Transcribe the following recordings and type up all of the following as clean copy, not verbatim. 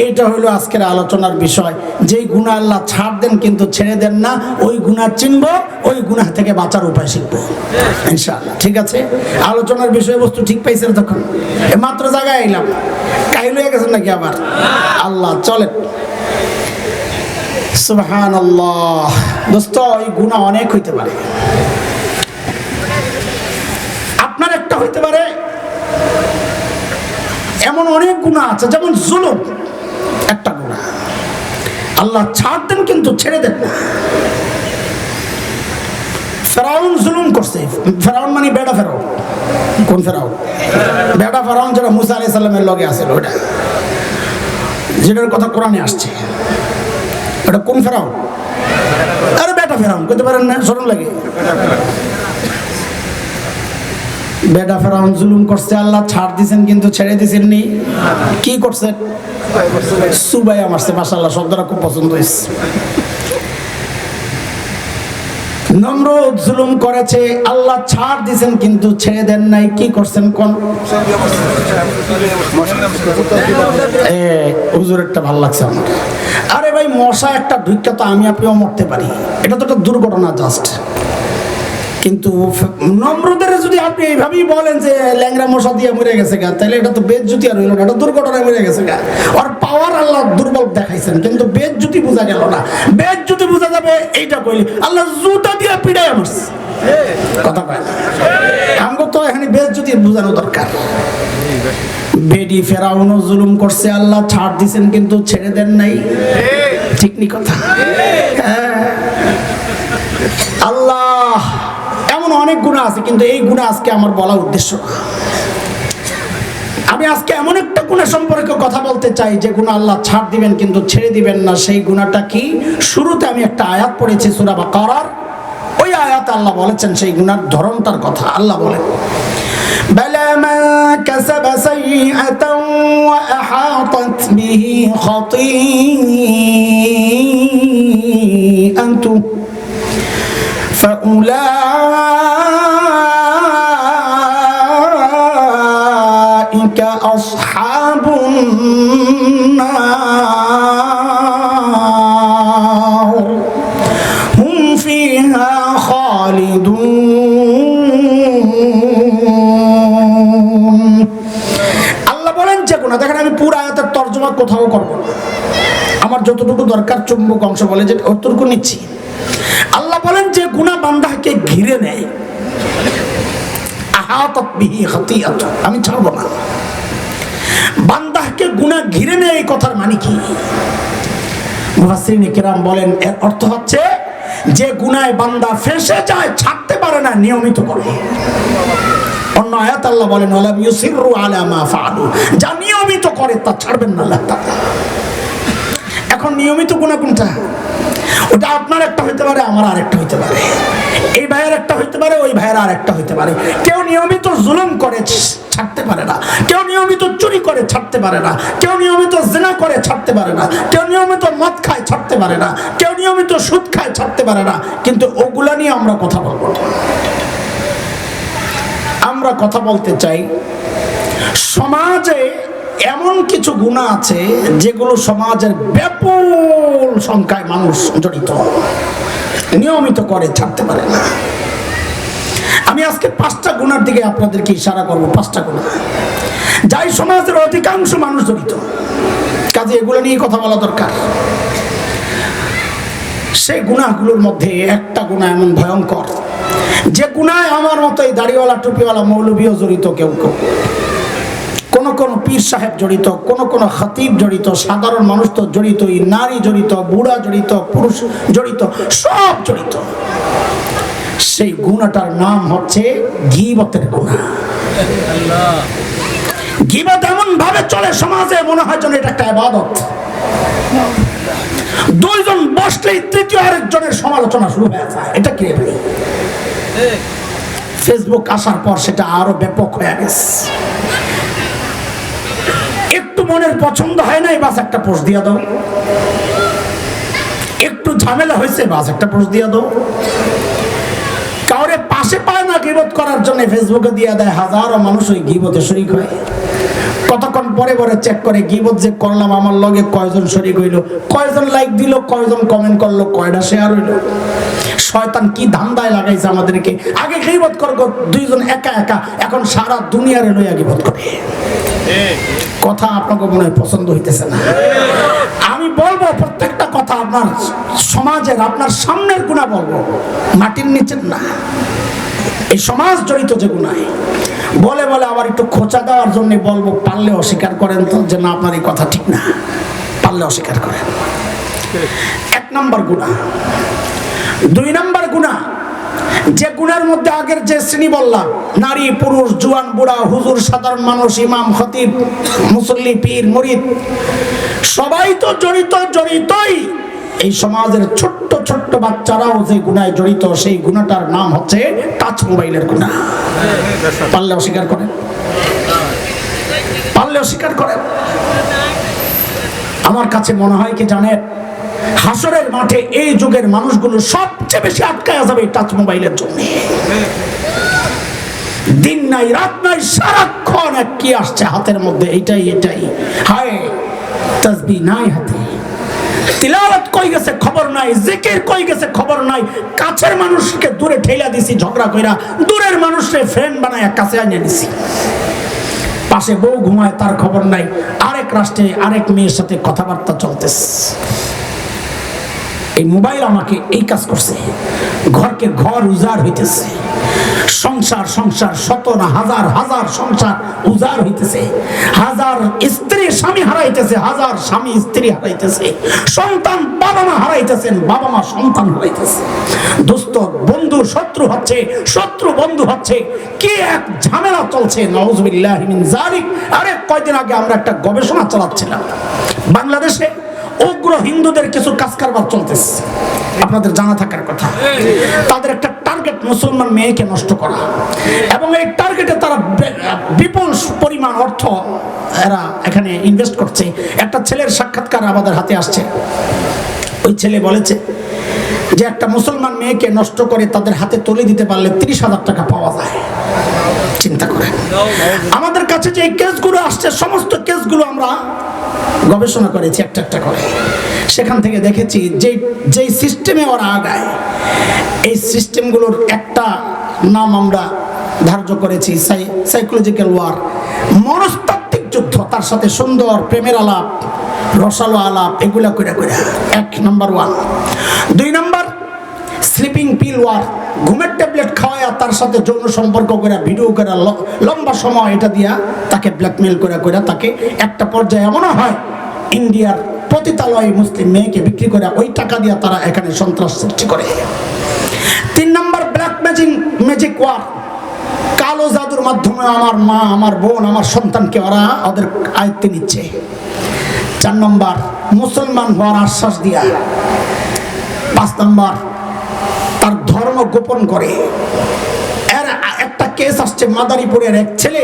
এইটা হলো আজকের আলোচনার বিষয়। যেই গুনাহ আল্লাহ ছাড় দেন কিন্তু ছেড়ে দেন না, ওই গুনাহ চিনবো, ওই গুনাহ থেকে বাঁচার উপায় শিখবো ইনশাআল্লাহ। ঠিক আছে, আলোচনার বিষয়বস্তু ঠিক পাইছেন? তখন মাত্র জায়গায় এলাম, কাহিল হয়ে গেছেন নাকি আবার? আল্লাহ চলে। সুবহানাল্লাহ। দোস্ত, এই গুনাহ অনেক হইতে পারে। আপনার একটা হইতে পারে, এমন অনেক গুনাহ আছে, যেমন জুলুম একটা গুনাহ, আল্লাহ ছাড় দেন কিন্তু ছেড়ে দেন না। ফেরাউন জুলুম করছে। ফেরাউন মানে বেটা ফেরাউন। কোন ফেরাউন? বেটা ফেরাউন, যেটা মুসা আলাইহিস সালামের লগে আছে, ওটা যেটার কথা কোরআনে আসছে। ওটা কোন ফেরাউন? আরে বেটা ফেরাউন কইতে পারেন না? শরম লাগে। বেটা ফেরাউন জুলুম করছে, আল্লাহ ছাড় দিয়েছেন কিন্তু ছেড়ে দিয়েছেন নি। কি করছে? সুবাইয়া মারছে। মাশাআল্লাহ, শব্দটা খুব পছন্দ হয়েছে। নমরুদ জুলুম করেছে, আল্লাহ ছাড় দিয়েছেন কিন্তু ছেড়ে দেন নাই। কি করছেন কোন? হুজুরেরটা ভালো লাগছে আমার। আরে ভাই, মশা একটা ঢুকা তো আমি আপনিও মরতে পারি, এটা তো একটা দুর্ঘটনা জাস্ট। কিন্তু নমরুদের যদি আপনি এইভাবেই বলেন যে ল্যাংরা মশা দিয়ে মরে গেছে গা, তাহলে এটা তো বেজ্জুতি আর হইল না, এটা দুর্ঘটনায় মরে গেছে গা। আর পাওয়ার আল্লাহ দুর্বল দেখাইছেন, কিন্তু বেজ্জুতি বোঝা গেল না। বেজ্জুতি বোঝা যাবে এইটা কইলে আল্লাহ জুতা দিয়ে পিড়াই মারছে। কথা কয় না? আমগো তো এখানে বেজ্জুতি বোঝানো দরকার। বেডি ফেরাউনও জুলুম করছে, আল্লাহ ছাড় দিয়েছেন কিন্তু ছেড়ে দেন নাই। ঠিক নি কথা? আল্লাহ এমন অনেক গুনাহ আছে, কিন্তু এই গুনাহ আজকে আমার বলা উদ্দেশ্য না। আমি আজকে এমন একটা গুনাহ সম্পর্কে কথা বলতে চাই যে গুনাহ আল্লাহ ছাড় দিবেন কিন্তু ছেড়ে দিবেন না। সেই গুনাহটা কি? শুরুতে আমি একটা আয়াত পড়েছি সূরা বাকারার। ওই আয়াতে আল্লাহ বলেছেন সেই গুনাহর ধরনটার কথা। আল্লাহ বলেন, বালা মান কাসাবা সাইয়্যাতান ওয়া আহাতাত বিহি খাতিআতুহু فأولئك أصحاب النار هم فيها خالدون। আল্লাহ বলেন যে গুনাহ, দেখেন আমি পুরো আয়াতের তরজমা কোথাও করব না, আমার যতটুকু দরকার চুম্বক অংশ বলে যে অতটুকু নিচ্ছি। আল্লাহ বলেন যে গুনাহ বান্দাকে ঘিরে নেয়, আহাতাত বিহি খাতিআতু, আমি ছাড়ব না। বান্দাকে গুনাহ ঘিরে নেয়, এই কথার মানে কি? মুফাসসিরিনে কেরাম বলেন এর অর্থ হচ্ছে যে গুনাহে বান্দা ফেঁসে যায়, ছাড়তে পারে না, নিয়মিত করে। অন্য আয়াত আল্লাহ বলেন ওয়ালা ইউসিররু আলা মা ফাআলু, যা নিয়মিত করে তা ছাড়বেন না আল্লাহ তাআলা। এখন নিয়মিত গুনাহ কোনটা? ওটা আপনার একটা হইতে পারে, আমার আরেকটা হইতে পারে, এই ভাইয়ের একটা হইতে পারে, ওই ভাইয়ের আরেকটা হইতে পারে। কেউ নিয়মিত জুলুম করে ছাড়তে পারে না, কেউ নিয়মিত চুরি করে ছাড়তে পারে না, কেউ নিয়মিত জিনা করে ছাড়তে পারে না, কেউ নিয়মিত মদ খায় ছাড়তে পারে না, কেউ নিয়মিত সুদ খায় ছাড়তে পারে না। কিন্তু ওগুলা নিয়ে আমরা কথা বলবো না। আমরা কথা বলতে চাই সমাজে এমন কিছু গুনাহ আছে যেগুলো সমাজের ব্যাপক সংখ্যায় মানুষ জড়িত, নিয়মিত করে ছাড়তে পারে না। আমি আজকে 5টা গুনার দিকে আপনাদেরকে ইশারা করব। 5টা গুনাহ যাই সমাজের অধিকাংশ মানুষ জড়িত, কাজে এগুলো নিয়ে কথা বলা দরকার। সেই গুনাহগুলোর মধ্যে একটা গুনাহ এমন ভয়ঙ্কর যে গুনাহে আমার মতো এই দাড়িওয়ালা টুপিওয়ালা মৌলবীও জড়িত, কেউ কেউ, কোন কোন পীর সাহেব জড়িত, কোন কোন খতিব জড়িত, সাধারণ মানুষ তো জড়িতই, নারী জড়িত, বুড়া জড়িত, পুরুষ জড়িত, সব জড়িত। সেই গুনাহটার নাম হচ্ছে গীবতের গুনাহ। গীবত এমন ভাবে চলে সমাজে, মনে হয় যেন এটা একটা ইবাদত। দুইজন বসলেই তৃতীয় আরেকজনের সমালোচনা শুরু হয়ে যায়। এটা কি ভাই? ফেসবুক আসার পর সেটা আরো ব্যাপক হয়ে গেছে। একটু মনের পছন্দ হয় নাই, বাস একটা পোস্ট দিয়া দাও। একটু ঝামেলা হয়েছে, বাস একটা পোস্ট দিয়া দাও। কাউরে পাশে পায় না গীবত করার জন্য ফেসবুকে দিয়া দেয়, হাজারো মানুষ ওই গীবতে শরীক হয়। কতক্ষণ পরে পরে চেক করে গীবত যে করলাম আমার লগে কয়জন শরীক হইল, কয়জন লাইক দিল, কয়জন কমেন্ট করলো, কয়টা শেয়ার হইল। শয়তান কি ধান্দায় লাগাইছে আমাদেরকে, আগে গীবত করবো দুইজন একা একা, এখন সারা দুনিয়ারে লইয়া গীবত করে। কথা আপনাকে মনে হয় পছন্দ হইতেছে না। আমি বলবো প্রত্যেকটা কথা আপনার সমাজের, আপনার সামনের গুনাহ বলবো, মাটির নিচের না। এই সমাজ জড়িত যে গুনাহ বলে বলে আবার একটু খোঁচা দেওয়ার জন্য বলবো, পারলে অস্বীকার করেন তো যে না আপনার এই কথা ঠিক না, পারলে অস্বীকার করেন। 1 নম্বর গুনাহ। 2 নম্বর গুনাহ, যে গুনার মধ্যে আগের যে শ্রেণী বললাম, নারী পুরুষ জুয়ান বুড়া হুজুর সাধারণ মানুষ ইমাম খতিব মুসল্লি পীর মুরিদ সবাই তো জড়িতই। এই সমাজের ছোট্ট ছোট্ট বাচ্চারাও যে গুনায় জড়িত, সেই গুনাহটার নাম হচ্ছে টাচ মোবাইলের গুনাহ। পারলে অস্বীকার করেন, পারলে অস্বীকার করেন। আমার কাছে মনে হয় কি জানেন, হাসরের মাঠে এই যুগের মানুষগুলো সবচেয়ে বেশি আটকায়া যাবে টাচ মোবাইলের জন্য। দিন নাই রাত নাই, সারাক্ষণ এক কি আসছে হাতের মধ্যে, এটাই হায় তাসবিহ নাই হাতে, তিলাওয়াত কই গেছে খবর নাই, জিকির কই গেছে খবর নাই। কাছের মানুষকে দূরে ঠেলা দিছি ঝগড়া কইরা, দূরের মানুষকে ফ্রেন্ড বানায় কাছে আনিয়ে দিছি। পাশে বউ ঘুমায় তার খবর নাই, আরেক রাষ্ট্রে আরেক মেয়ের সাথে কথাবার্তা চলতেছে। এই মোবাইল আমাকে এই কাজ করছে, ঘরকে ঘর উজাড় হইতেছে, সংসার শত না হাজার হাজার সংসার উজাড় হইতেছে, হাজার স্ত্রী স্বামী হারাইতেছে, হাজার স্বামী স্ত্রী হারাইতেছে, সন্তান বাবা মা হারাইতেছেন, বাবা মা সন্তান হারাইতেছে, দোস্ত বন্ধু শত্রু হচ্ছে, শত্রু বন্ধু হচ্ছে, কি এক ঝামেলা চলছে। নাউযুবিল্লাহি মিন যালিক। আরে কয়দিন আগে আমরা একটা গবেষণা চালাচ্ছিলাম, বাংলাদেশে উগ্র হিন্দুদের কিছু কাজ কারবার চলতেছে, আপনাদের জানা থাকার কথা। তাদের একটা টার্গেট মুসলমান মেয়েকে নষ্ট করা, এবং এই টার্গেটে তারা বিপুল পরিমাণ অর্থ এরা এখানে ইনভেস্ট করছে। একটা ছেলের সাক্ষাৎকার আমাদের হাতে আসছে, ওই ছেলে বলেছে যে একটা মুসলমান মেয়েকে নষ্ট করে তাদের হাতে তুলে দিতে পারলে 30,000 টাকা পাওয়া যায়। চিন্তা করেন। আমাদের কাছে যে কেসগুলো আসছে, সমস্ত কেসগুলো আমরা গবেষণা করেছি একটা করে, সেখান থেকে দেখেছি যেই সিস্টেমে ওরা আগায়, এই সিস্টেমগুলোর একটা নাম আমরা ধার্য করেছি সাইকোলজিক্যাল ওয়ার, মনস্তাত্ত্বিক যুদ্ধ। তার সাথে সুন্দর প্রেমের আলাপ, রসালো আলাপ, এগুলা করে 1 নম্বর 1। 2 নম্বর স্লিপিং পিল ওয়ার, ঘুমের ট্যাবলেট খাওয়ায় তার সাথে যৌন সম্পর্ক করে, ভিডিও করে, লম্বা সময় এটা দিয়া তাকে ব্ল্যাকমেল করে তাকে একটা পর্যায়ে এমনও হয় ইন্ডিয়ার পতিতালয়ে মুসলিম মেয়েকে বিক্রি করে ওই টাকা দিয়ে তারা এখানে সন্ত্রাস সৃষ্টি করে। 3 নম্বর ব্ল্যাক ম্যাজিক ওয়ার, কালো জাদুর মাধ্যমে আমার মা, আমার বোন, আমার সন্তানকে ওরা ওদের আয়ত্তে নিচ্ছে। 4 নম্বর মুসলমান হওয়ার আশ্বাস দিয়া। 5 নম্বর তার ধর্ম গোপন করে। এর একটা কেস আসছে মাদারীপুরের এক ছেলে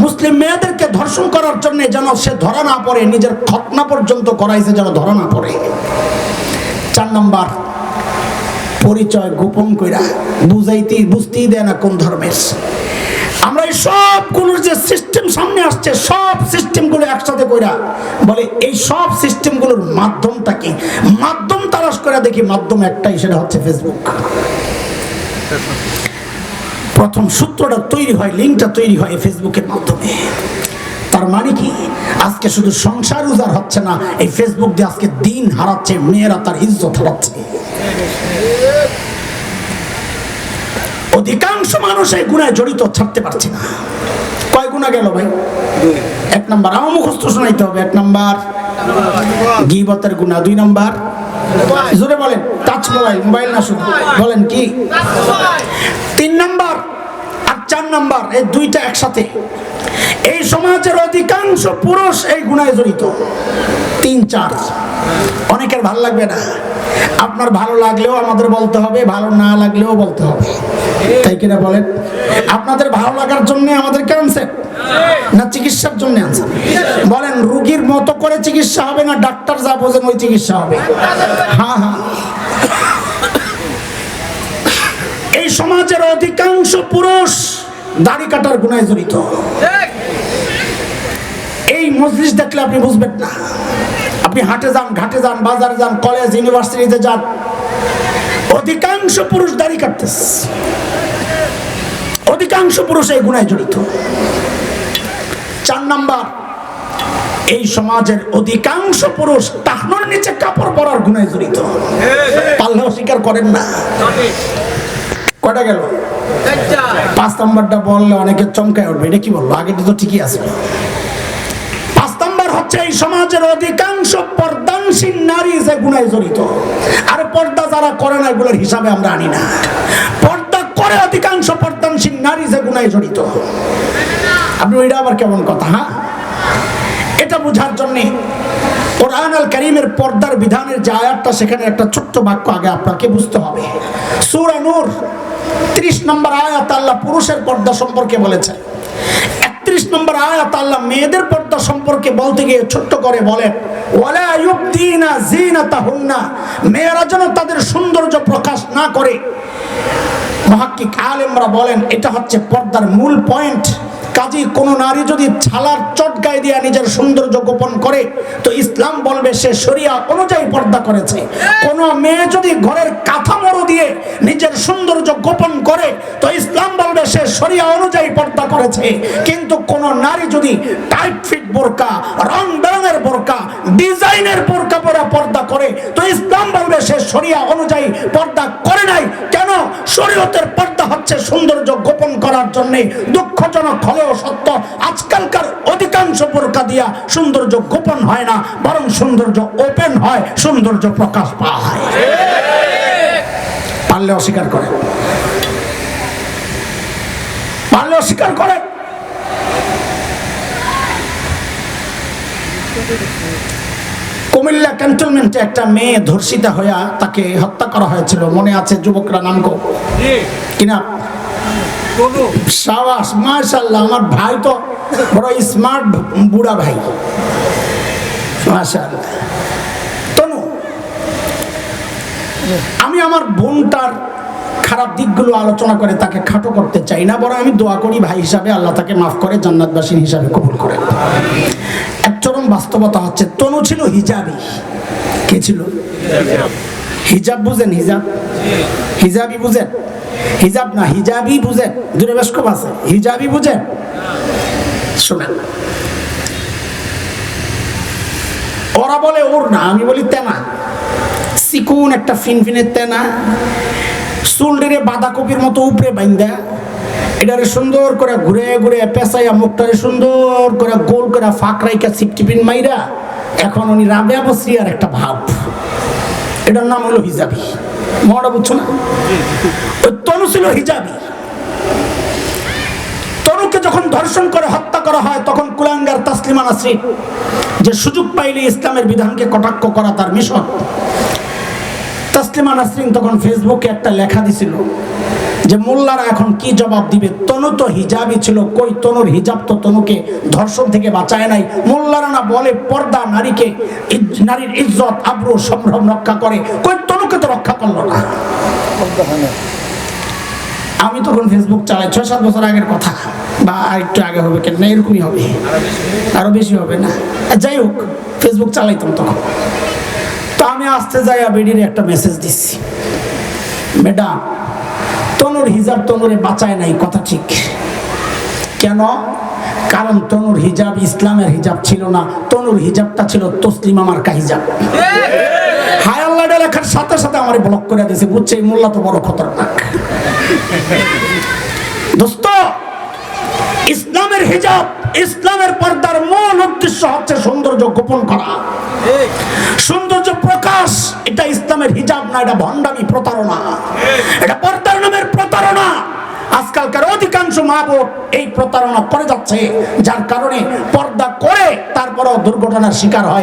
মুসলিম মেয়েদেরকে ধর্ষণ করার জন্য যেন সে ধরা না পড়ে, নিজের খতনা পর্যন্ত করাইছে যেন ধরা না পড়ে। 4 নম্বর পরিচয় গোপন কইরা বুঝতেই দেয় না কোন ধর্মের। আমরা এই সবগুলোর যে সিস্টেম সামনে আসছে, সব সিস্টেমগুলো একসাথে কইরা বলে এই সব সিস্টেমগুলোর মাধ্যমটা কি, মাধ্যম তালাশ করে দেখি মাধ্যম একটাই, সেটা হচ্ছে ফেসবুক। প্রথম সূত্রটা তৈরি হয়, লিঙ্কটা তৈরি হয় ফেসবুকের মাধ্যমে। তার মানে কি, আজকে শুধু সংসার উজাড় হচ্ছে না, এই ফেসবুক দিয়ে আজকে দিন হারাচ্ছে, মেয়েরা তার ইজ্জত হারাচ্ছে। অধিকাংশ মানুষ এই গুনায় জড়িত, ছাড়তে পারছে না। কয় গুনাহ গেল ভাই? 1 নম্বর আমার মুখস্থ শোনাইতে হবে। 1 নম্বর গীবতের গুনাহ। 2 নম্বর জোরে বলেন টাচ মোবাইল, মোবাইল না শুধু বলেন কি। 3 নম্বর আর 4 নম্বর, এই দুইটা একসাথে। এই সমাজের অধিকাংশ পুরুষ এই গুনায় জড়িত। 3, 4 অনেকের ভালো লাগবে না, আপনার ভালো লাগলেও আমাদের বলতে হবে, ভালো না লাগলেও বলতে হবে, তাই কিনা বলেন? আপনাদের ভালো লাগার জন্য আমাদেরকে আনছেন না চিকিৎসার জন্য আনছেন? বলেন রোগীর মতো করে চিকিৎসা হবে না ডাক্তার যা বোঝেন ওই চিকিৎসা হবে? হ্যাঁ। এই সমাজের অধিকাংশ পুরুষ দাড়ি কাটার গুনায় জড়িত। মজলিস দেখলে আপনি বুঝবেন না। আপনি হাটে যান, ঘাটে যান, বাজারে যান, কলেজ ইউনিভার্সিটিতে যান, অধিকাংশ পুরুষ দাড়ি কাটতেছে, অধিকাংশ পুরুষ এই গুনায় জড়িত। 4 নাম্বার, এই সমাজের অধিকাংশ পুরুষ টাকনোর নিচে কাপড় পরার গুনায় জড়িত, পাল্লাও স্বীকার করেন না। কয়টা গেল? 5 নাম্বারটা বললে অনেকে চমকায় উঠবে, এটা কি বললো, আগেটা তো ঠিকই আছে। 5 নাম্বার হচ্ছে এই সমাজের অধিকাংশ পর্দানশীল নারী যে গুনায় জড়িত। আর পর্দা যারা করে না এগুলোর হিসাবে আমরা আনি না। পর্দা করে অধিকাংশ পর্দানশীল নারী যে গুনায় জড়িত। আপনি ওইটা আবার কেমন কথা? হ্যাঁ, এটা বোঝার জন্য কোরআন আল কারীমের পর্দার বিধানের যে আয়াতটা, সেখানে একটা ছোট্ট বাক্য আগে আপনাকে বুঝতে হবে। সূরা নূর 30 নম্বর আয়াত আল্লাহ পুরুষের পর্দা সম্পর্কে বলেছেন। 31 নম্বর আয়াত আল্লাহ মেয়েদের পর্দা সম্পর্কে বলতে গিয়ে ছোট্ট করে বলেন, ওয়ালা ইউবদিনা যিনাতাহুন্না, মেয়েরা যেন তাদের সৌন্দর্য প্রকাশ না করে। মুহাক্কিক আলেমরা বলেন এটা হচ্ছে পর্দার মূল পয়েন্ট। কাজী কোন নারী যদি ছালার চট গায়ে দিয়ে নিজের সৌন্দর্য গোপন করে তো ইসলাম বলবে সে শরিয়া অনুযায়ী পর্দা করেছে। কোন মেয়ে যদি ঘরের কাঠামো দিয়ে নিজের সৌন্দর্য গোপন করে তো ইসলাম বলবে সে শরিয়া অনুযায়ী পর্দা করেছে। কিন্তু কোন নারী যদি টাইট ফিট বোরকা, রং বেরঙের বোরকা, ডিজাইনের বোরকা পরে পর্দা করে তো ইসলাম বলবে সে শরিয়া অনুযায়ী পর্দা করে নাই। কেন? শরীয়তের পর্দা হচ্ছে সৌন্দর্য গোপন করার জন্য। দুঃখজনক হলেও সত্য, আজকালকার অধিকাংশ বোরকা দিয়া সৌন্দর্য গোপন হয় না, বরং সৌন্দর্য ওপেন হয়, সৌন্দর্য প্রকাশ পায়। পারলে অস্বীকার করে, পারলে অস্বীকার করে। কুমিল্লা ক্যান্টনমেন্টে একটা মেয়ে ধর্ষিতা হইয়া তাকে হত্যা করা হয়েছিল, মনে আছে? যুবকরা নাম কিনা? সাবাস, মাশাআল্লাহ, আমার ভাই তো বড় স্মার্ট বুড়া ভাই, মাশাআল্লাহ। তনু, আমি আমার বোনটার খারাপ দিকগুলো আলোচনা করে তাকে খাটো করতে চাই না, বরং আমি দোয়া করি ভাই হিসাবে আল্লাহ তাকে মাফ করে জান্নাতবাসী হিসাবে কবুল করেন। এক চরম বাস্তবতা হচ্ছে তনু ছিল হিজাবি। কে ছিল? হিজাব বুঝেন? হিজাব, হিজাবি বুঝেন? হিজাব না, হিজাবি বুঝেন? দূরে বেশ কম আছে। হিজাবি বুঝেন? শোনেন, ওরা বলে ওর না, আমি বলি তেনা। চিকুন একটা ফিনফিনের তেনা, চুলটিরে বাঁধাকপির মতো উপরে বাইন্দা, এটারে সুন্দর করে ঘুরে ঘুরে পেঁচাইয়া মুখটারে সুন্দর করে গোল করে ফাঁক রাইকা সিপটিপিন মাইরা, এখন উনি রাবেয়া বসরিয়ার একটা ভাব। এটার নাম হলো হিজাবি। মহড়া বুঝছো না? ওই তনু ছিল হিজাবি। তনুকে যখন ধর্ষণ করে হত্যা করা হয় তখন কুলাঙ্গার তাসলিমা নাসরিন, যে সুযোগ পাইলে ইসলামের বিধানকে কটাক্ষ করা তার মিশন, তাসলিমা নাসরিন তখন ফেসবুকে একটা লেখা দিছিল যে মোল্লারা এখন কি জবাব দিবে। তনু তো হিজাবি ছিল, কই তনুর হিজাব তো তনুকে ধর্ষণ থেকে বাঁচায় নাই। মোল্লারা না বলে পর্দা নারীকে, নারীর ইজ্জত আবরু সম্ভ্রম রক্ষা করে, কই তনুকে তো রক্ষা করলো না। আমি তখন ফেসবুক চালাই, 6-7 বছর আগের কথা, বা একটু আগে হবে, কেন না এরকমই হবে, আরো বেশি হবে না, যাই হোক ফেসবুক চালাইতাম তখন। তো আমি আসতে যাই বেডির একটা মেসেজ দিচ্ছি, ম্যাডাম তনুর হিজাব তনুরে বাঁচায় নাই, কথা ঠিক। কেন? কারণ তনুর হিজাব ইসলামের হিজাব ছিল না, তনুর হিজাবটা ছিল তসলিমা মার্কা হিজাব। হায় আল্লাহ লেখার সাথে সাথে আমার ব্লক করে দিয়েছে, বুঝছে এই মোল্লা তো বড় খতরনাক। দোস্ত, ইসলামের হিজাব, ইসলামের পর্দার মূল উদ্দেশ্য হচ্ছে সৌন্দর্য গোপন করা, সৌন্দর্য প্রকাশ। এটা ইসলামের হিজাব না, এটা ভণ্ডামি, প্রতারণা, এটা পর্দার নামের প্রতারণা। আজকালকার অধিকাংশ মা বোন এই প্রতারণা করে যাচ্ছে, যার কারণে পর্দা করে তারপরেও দুর্ঘটনার শিকার হয়।